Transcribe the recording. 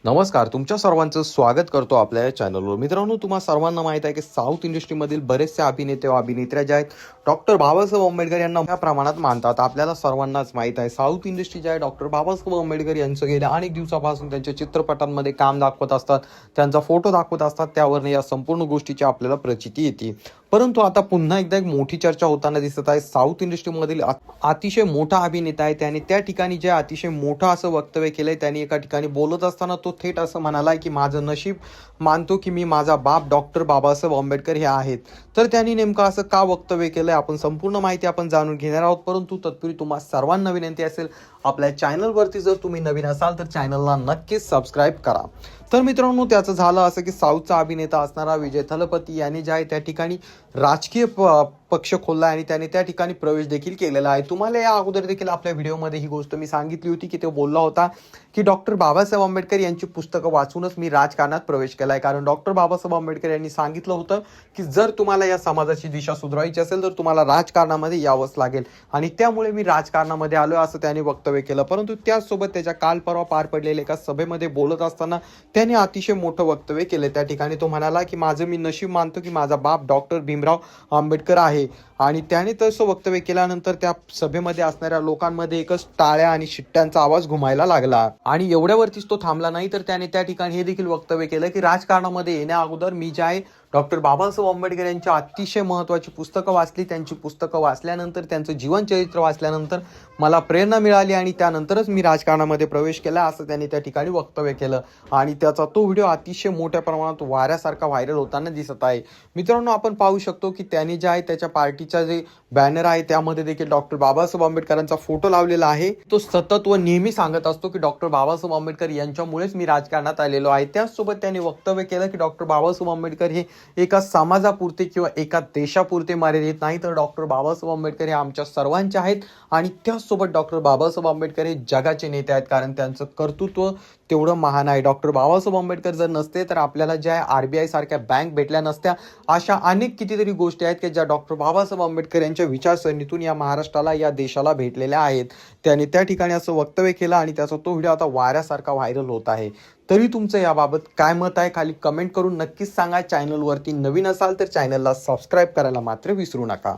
नमस्कार, तुमच्या सर्वांचं स्वागत करतो आपल्या या चॅनलवर. मित्रांनो, तुम्हा सर्वांना माहीत आहे की साऊथ इंडस्ट्रीमधील बरेचसे अभिनेते व अभिनेत्र्या ज्या आहेत डॉक्टर बाबासाहेब आंबेडकर यांना मोठ्या प्रमाणात मानतात. आपल्याला सर्वांनाच माहीत आहे साऊथ इंडस्ट्री जे आहे डॉक्टर बाबासाहेब आंबेडकर यांचं गेल्या अनेक दिवसापासून त्यांच्या चित्रपटांमध्ये काम दाखवत असतात, त्यांचा फोटो दाखवत असतात, त्यावरनं या संपूर्ण गोष्टीची आपल्याला प्रचिती येते. परंतु आता पुन्हा एकदा एक मोठी चर्चा होताना दिसत आहे. साऊथ इंडस्ट्रीमधील अतिशय मोठा अभिनेता आहे, त्याने त्या ठिकाणी जे अतिशय मोठं असं वक्तव्य केलंय. त्यांनी एका ठिकाणी बोलत असताना तो थेट असं म्हणालाय की माझं नशीब मानतो की मी माझा बाप डॉक्टर बाबासाहेब आंबेडकर हे आहेत. तर त्यांनी नेमकं असं का वक्तव्य केलंय आपण संपूर्ण माहिती आपण जाणून घेणार आहोत. परंतु तत्पूर्वी तुम्हा सर्वांना विनंती असेल, आपल्या चॅनलवरती जर तुम्ही नवीन असाल तर चॅनलला नक्कीच सबस्क्राईब करा. तर मित्रांनो, त्याचं झालं असं की साऊथचा अभिनेता असणारा विजय थलपती यांनी जे आहे त्या ठिकाणी राजकीय पक्ष खोलला आणि त्याने त्या ठिकाणी प्रवेश देखील केलेला आहे. तुम्हाला या अगोदर देखील आपल्या व्हिडिओमध्ये ही गोष्ट मी सांगितली होती की तो बोलला होता की डॉक्टर बाबासाहेब आंबेडकर यांची पुस्तकं वाचूनच मी राजकारणात प्रवेश केला आहे. कारण डॉक्टर बाबासाहेब आंबेडकर यांनी सांगितलं होतं की जर तुम्हाला या समाजाची दिशा सुधारायची असेल तर तुम्हाला राजकारणामध्ये यावंच लागेल आणि त्यामुळे मी राजकारणामध्ये आलो असं त्याने वक्तव्य केलं. परंतु त्याचसोबत त्याच्या काल परवा पार पडलेल्या एका सभेमध्ये बोलत असताना त्याने अतिशय मोठं वक्तव्य केले. त्या ठिकाणी तो म्हणाला की माझं मी नशीब मानतो की माझा बाप डॉक्टर भीमराव आंबेडकर आहे. आणि त्याने तसं वक्तव्य केल्यानंतर त्या सभेमध्ये असणाऱ्या लोकांमध्ये एकच टाळ्या आणि शिट्ट्यांचा आवाज घुमायला लागला. आणि एवढ्यावरतीच तो थांबला नाही, तर त्याने त्या ठिकाणी हे देखील वक्तव्य केलं की राजकारणामध्ये येण्या अगोदर मी जे आहे डॉक्टर बाबासाहेब आंबेडकर यांची अतिशय महत्त्वाची पुस्तकं वाचली. त्यांची पुस्तकं वाचल्यानंतर, त्यांचं जीवनचरित्र वाचल्यानंतर मला प्रेरणा मिळाली आणि त्यानंतरच मी राजकारणामध्ये प्रवेश केला असं त्यांनी त्या ठिकाणी वक्तव्य केलं. आणि त्याचा तो व्हिडिओ अतिशय मोठ्या प्रमाणात वाऱ्यासारखा व्हायरल होताना दिसत आहे. मित्रांनो, आपण पाहू शकतो की त्याने जे आहे त्याच्या पार्टीचा जे बॅनर आहे त्यामध्ये देखील डॉक्टर बाबासाहेब आंबेडकरांचा फोटो लावलेला आहे. तो सतत व नेहमी सांगत असतो की डॉक्टर बाबासाहेब आंबेडकर यांच्यामुळेच मी राजकारणात आलेलो आहे. त्याचसोबत त्यांनी वक्तव्य केलं की डॉक्टर बाबासाहेब आंबेडकर हे एका समाजापुरते किंवा एका देशापुरते मर्यादित नाही, तर डॉक्टर बाबासाहेब आंबेडकर हे आमच्या सर्वांचे आहेत. आणि त्याचसोबत डॉक्टर बाबासाहेब आंबेडकर हे जगाचे नेते आहेत, कारण त्यांचं कर्तृत्व तेवढं महान आहे. डॉक्टर बाबासाहेब आंबेडकर जर नसते तर आपल्याला ज्या RBI सारख्या बँक भेटल्या नसत्या. अशा अनेक कितीतरी गोष्टी आहेत की ज्या डॉक्टर बाबासाहेब आंबेडकर यांच्या विचारसरणीतून या महाराष्ट्राला, या देशाला भेटलेल्या आहेत. त्याने त्या ठिकाणी असं वक्तव्य केलं आणि त्याचा तो व्हिडिओ आता वाऱ्यासारखा व्हायरल होत आहे. तरी तुमचं याबाबत काय मत आहे खाली कमेंट करून नक्कीच सांगा. चॅनलवरती नवीन असाल तर चॅनलला सबस्क्राईब करायला मात्र विसरू नका.